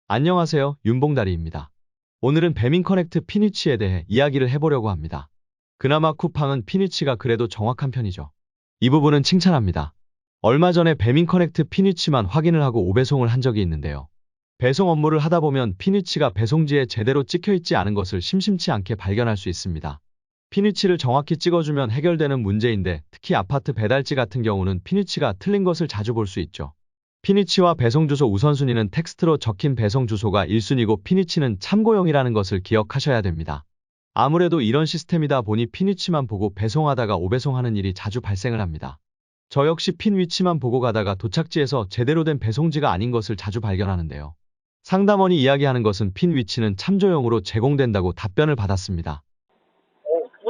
안녕하세요. 윤봉다리입니다. 오늘은 배민커넥트 피니치에 대해 이야기를 해보려고 합니다. 그나마 쿠팡은 피니치가 그래도 정확한 편이죠. 이 부분은 칭찬합니다. 얼마 전에 배민커넥트 피니치만 확인을 하고 오배송을 한 적이 있는데요. 배송 업무를 하다 보면 피니치가 배송지에 제대로 찍혀있지 않은 것을 심심치 않게 발견할 수 있습니다. 피니치를 정확히 찍어주면 해결되는 문제인데 특히 아파트 배달지 같은 경우는 피니치가 틀린 것을 자주 볼 수 있죠. 피니치와 배송주소 우선순위는 텍스트로 적힌 배송주소가 1순위고 피니치는 참고용이라는 것을 기억하셔야 됩니다. 아무래도 이런 시스템이다 보니 피니치만 보고 배송하다가 오배송하는 일이 자주 발생을 합니다. 저 역시 핀 위치만 보고 가다가 도착지에서 제대로 된 배송지가 아닌 것을 자주 발견하는데요. 상담원이 이야기하는 것은 핀 위치는 참조용으로 제공된다고 답변을 받았습니다.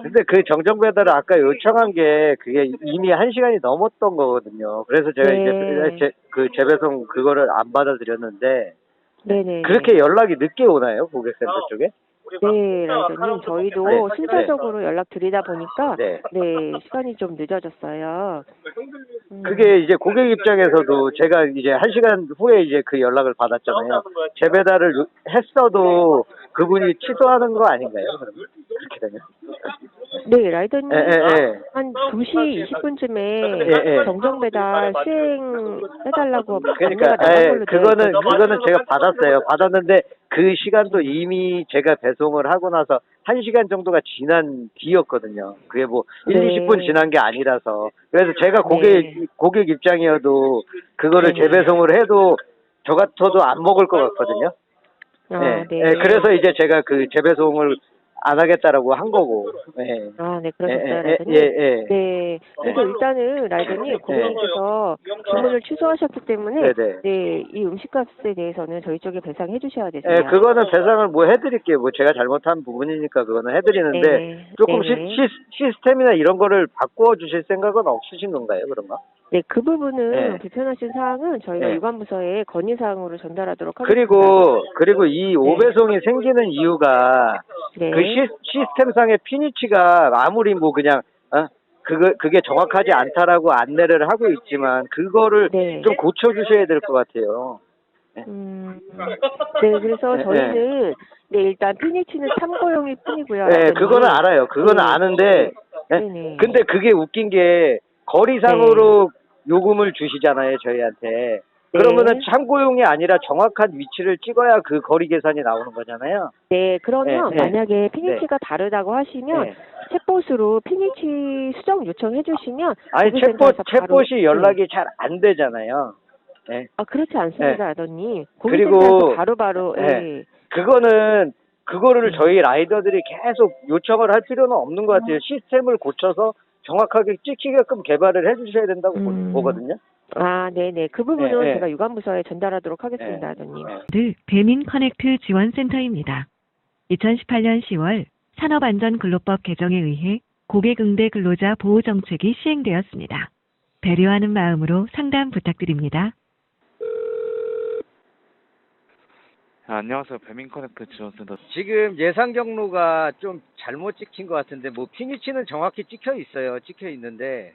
근데 그 정정 배달을 아까 요청한 게 그게 이미 1시간이 넘었던 거거든요. 그래서 제가 네. 이제 그 재배송 그거를 안 받아들였는데 네네네. 그렇게 연락이 늦게 오나요? 고객센터 쪽에? 네, 라이더님, 저희도 네. 순차적으로 연락 드리다 보니까, 네. 네, 시간이 좀 늦어졌어요. 그게 이제 고객 입장에서도 제가 이제 1시간 후에 이제 그 연락을 받았잖아요. 재배달을 했어도 그분이 취소하는 거 아닌가요? 그러면? 그렇게 되면. 네, 라이더님, 예, 예, 예. 한 2시 20분쯤에 예, 예. 정정 배달 수행해달라고 그러니까 안내가 나간 걸로 되어 있거든요. 그거는 제가 받았어요. 받았는데 그 시간도 이미 제가 배송을 하고 나서 1시간 정도가 지난 뒤였거든요. 그게 뭐 1, 네. 20분 지난 게 아니라서. 그래서 제가 네. 고객 입장이어도 그거를 네네. 재배송을 해도 저 같아도 안 먹을 것 같거든요. 아, 예. 네. 예, 그래서 이제 제가 그 재배송을 안 하겠다라고 한 거고. 예. 아, 네, 예, 그러셨어요, 예, 라이더님? 예, 예. 네. 그래서 일단은 라이더님, 고객님께서 주문을 취소하셨기 때문에, 네네. 네, 이 음식값에 대해서는 저희 쪽에 배상해 주셔야 되세요. 예, 그거는 배상을 뭐 해드릴게요. 뭐 제가 잘못한 부분이니까 그거는 해드리는데 네네. 조금 네네. 시스템이나 이런 거를 바꾸어 주실 생각은 없으신 건가요, 그런가? 네, 그 부분은 예. 불편하신 사항은 저희가 예. 유관부서에 건의사항으로 전달하도록 하겠습니다. 그리고 이 오배송이 생기는 이유가 네. 그 시스템상의 피니치가 아무리 뭐 그냥 그게 정확하지 않다라고 안내를 하고 있지만 그거를 네. 좀 고쳐 주셔야 될 것 같아요. 네, 그래서 예, 저희는, 네, 일단 피니치는 참고용일 뿐이고요. 예, 라이더님. 그거는 알아요. 그거는 네. 아는데, 예? 네네. 근데 그게 웃긴 게, 거리상으로 요금을 주시잖아요, 저희한테. 네. 그러면은 참고용이 아니라 정확한 위치를 찍어야 그 거리 계산이 나오는 거잖아요. 네, 그러면 예, 예. 만약에 피니치가 다르다고 하시면 예. 챗봇으로 피니치 수정 요청해 주시면 아니, 고객센터에서 바로, 챗봇이 연락이 잘 안 되잖아요. 예. 아, 그렇지 않습니다, 예. 아더니. 그리고, 고객센터에서 바로바로, 예. 예. 그거를 저희 라이더들이 계속 요청을 할 필요는 없는 것 같아요. 시스템을 고쳐서 정확하게 찍히게끔 개발을 해 주셔야 된다고 보거든요. 아, 네네. 그 부분은 예, 예. 제가 유관부서에 전달하도록 하겠습니다, 예. 아더님. 배민 커넥트 지원센터입니다. 2018년 10월 산업안전근로법 개정에 의해 고객응대 근로자 보호 정책이 시행되었습니다. 배려하는 마음으로 상담 부탁드립니다. 안녕하세요. 배민커넥트 지원센터. 지금 예상 경로가 좀 잘못 찍힌 것 같은데, 뭐, 피니치는 정확히 찍혀 있어요. 찍혀 있는데,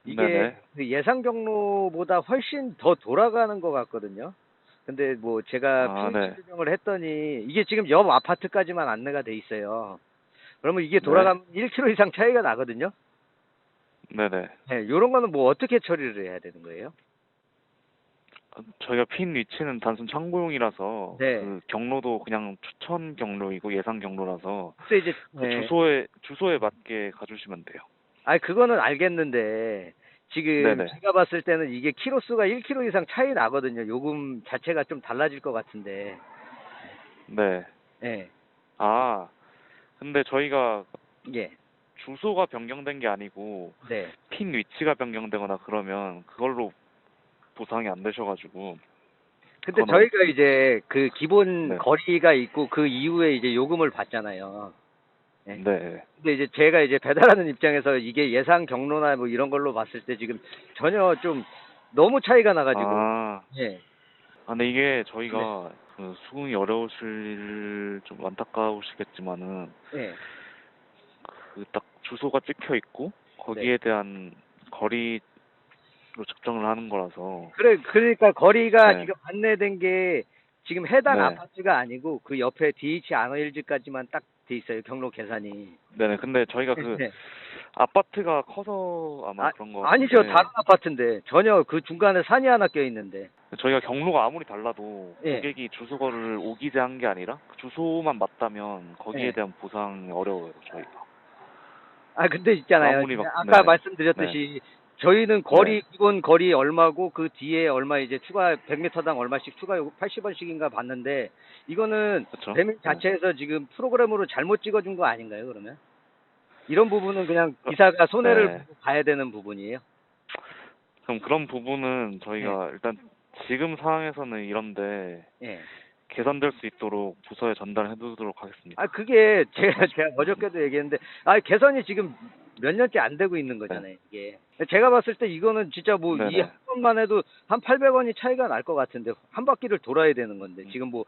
이게 네네. 그 예상 경로보다 훨씬 더 돌아가는 것 같거든요. 근데 뭐, 제가 네. 피니치 조정을 했더니, 이게 지금 옆 아파트까지만 안내가 돼 있어요. 그러면 이게 돌아가면 1km 이상 차이가 나거든요. 네네. 네, 요런 거는 뭐, 어떻게 처리를 해야 되는 거예요? 저희가 핀 위치는 단순 참고용이라서 네. 그 경로도 그냥 추천 경로이고 예상 경로라서 근데 이제, 그 네. 주소에 맞게 가주시면 돼요. 아니, 그거는 알겠는데, 지금 네네. 제가 봤을 때는 이게 키로수가 1km 이상 차이 나거든요. 요금 자체가 좀 달라질 것 같은데. 네. 예. 근데 저희가 예. 주소가 변경된 게 아니고 네. 핀 위치가 변경되거나 그러면 그걸로 보상이 안 되셔가지고. 근데 그거는- 저희가 이제 그 기본 네. 거리가 있고 그 이후에 이제 요금을 받잖아요. 예. 네. 근데 이제 제가 이제 배달하는 입장에서 이게 예상 경로나 뭐 이런 걸로 봤을 때 지금 전혀 좀 너무 차이가 나가지고. 예. 근데 이게 저희가 그 수긍이 어려우실 좀 안타까우시겠지만은 예. 그 딱 주소가 찍혀 있고 거기에 대한 거리로 측정을 하는 거라서. 그러니까 거리가 네. 지금 안내된 게 지금 해당 네. 아파트가 아니고 그 옆에 DH 아너힐즈까지만 딱 돼 있어요. 경로 계산이. 네네. 근데 저희가 그 네. 아파트가 커서 아마 그런 거 아니죠. 같은데 다른 아파트인데 전혀 그 중간에 산이 하나 껴 있는데. 저희가 경로가 아무리 달라도 예. 고객이 주소를 오기제한 게 아니라 그 주소만 맞다면 거기에 예. 대한 보상이 어려워요, 저희가. 아 근데 있잖아요. 아무리 막- 아까 네. 말씀드렸듯이 저희는 거리 기본 거리 얼마고 그 뒤에 얼마 이제 추가 100m당 얼마씩 추가 요금 80원씩인가 받는데 이거는 그렇죠? 배민 자체에서 지금 프로그램으로 잘못 찍어준 거 아닌가요? 그러면 이런 부분은 그냥 기사가 손해를 네. 보고 가야 되는 부분이에요. 그럼 그런 부분은 저희가 일단 지금 상황에서는 이런데 예. 개선될 수 있도록 부서에 전달해 두도록 하겠습니다. 아 그게 제가 어저께도 얘기했는데 아 개선이 지금 몇 년째 안 되고 있는 거잖아요. 이게 제가 봤을 때 이거는 진짜 뭐 네네. 이 한 번만 해도 한 800원이 차이가 날 것 같은데 한 바퀴를 돌아야 되는 건데 지금 뭐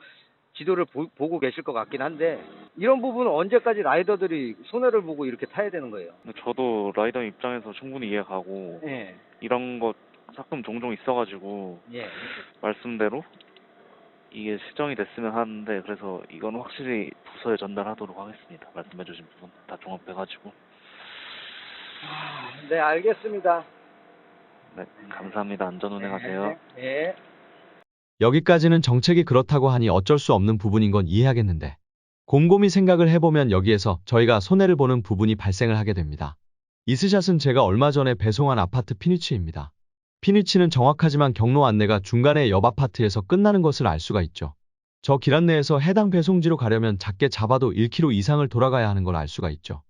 지도를 보고 계실 것 같긴 한데 이런 부분은 언제까지 라이더들이 손해를 보고 이렇게 타야 되는 거예요. 근데 저도 라이더 입장에서 충분히 이해가고 예. 이런 거 가끔 종종 있어가지고 예. 말씀대로 이게 시정이 됐으면 하는데 그래서 이건 확실히 부서에 전달하도록 하겠습니다. 말씀해주신 부분 다 종합해가지고. 네, 알겠습니다. 네, 감사합니다. 안전운행하세요. 네. 여기까지는 정책이 그렇다고 하니 어쩔 수 없는 부분인 건 이해하겠는데 곰곰이 생각을 해보면 여기에서 저희가 손해를 보는 부분이 발생을 하게 됩니다. 이 스샷은 제가 얼마 전에 배송한 아파트 피니치입니다. 피니치는 정확하지만 경로 안내가 중간에 옆 아파트에서 끝나는 것을 알 수가 있죠. 저 길 안내에서 해당 배송지로 가려면 작게 잡아도 1km 이상을 돌아가야 하는 걸 알 수가 있죠.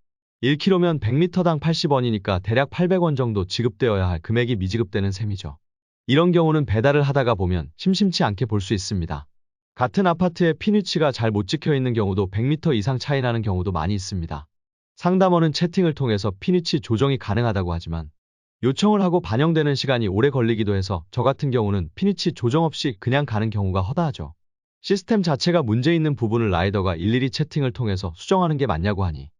1km면 100m당 80원이니까 대략 800원 정도 지급되어야 할 금액이 미지급되는 셈이죠. 이런 경우는 배달을 하다가 보면 심심치 않게 볼 수 있습니다. 같은 아파트에 피니치가 잘 못 찍혀 있는 경우도 100m 이상 차이 나는 경우도 많이 있습니다. 상담원은 채팅을 통해서 피니치 조정이 가능하다고 하지만 요청을 하고 반영되는 시간이 오래 걸리기도 해서 저 같은 경우는 피니치 조정 없이 그냥 가는 경우가 허다하죠. 시스템 자체가 문제 있는 부분을 라이더가 일일이 채팅을 통해서 수정하는 게 맞냐고 하니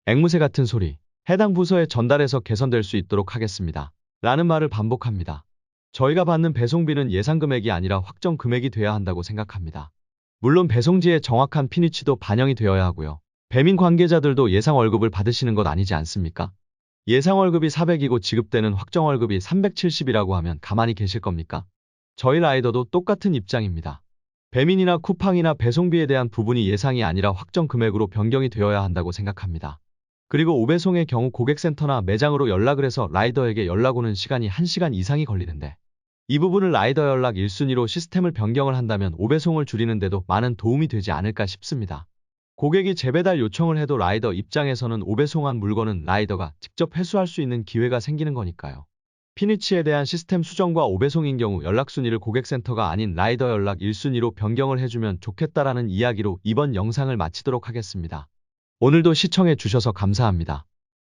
앵무새 같은 소리, 해당 부서에 전달해서 개선될 수 있도록 하겠습니다. 라는 말을 반복합니다. 저희가 받는 배송비는 예상 금액이 아니라 확정 금액이 돼야 한다고 생각합니다. 물론 배송지에 정확한 피니치도 반영이 되어야 하고요. 배민 관계자들도 예상 월급을 받으시는 것 아니지 않습니까? 예상 월급이 400이고 지급되는 확정 월급이 370이라고 하면 가만히 계실 겁니까? 저희 라이더도 똑같은 입장입니다. 배민이나 쿠팡이나 배송비에 대한 부분이 예상이 아니라 확정 금액으로 변경이 되어야 한다고 생각합니다. 그리고 오배송의 경우 고객센터나 매장으로 연락을 해서 라이더에게 연락 오는 시간이 1시간 이상이 걸리는데 이 부분을 라이더 연락 1순위로 시스템을 변경을 한다면 오배송을 줄이는 데도 많은 도움이 되지 않을까 싶습니다. 고객이 재배달 요청을 해도 라이더 입장에서는 오배송한 물건은 라이더가 직접 회수할 수 있는 기회가 생기는 거니까요. 피니치에 대한 시스템 수정과 오배송인 경우 연락순위를 고객센터가 아닌 라이더 연락 1순위로 변경을 해주면 좋겠다라는 이야기로 이번 영상을 마치도록 하겠습니다. 오늘도 시청해 주셔서 감사합니다.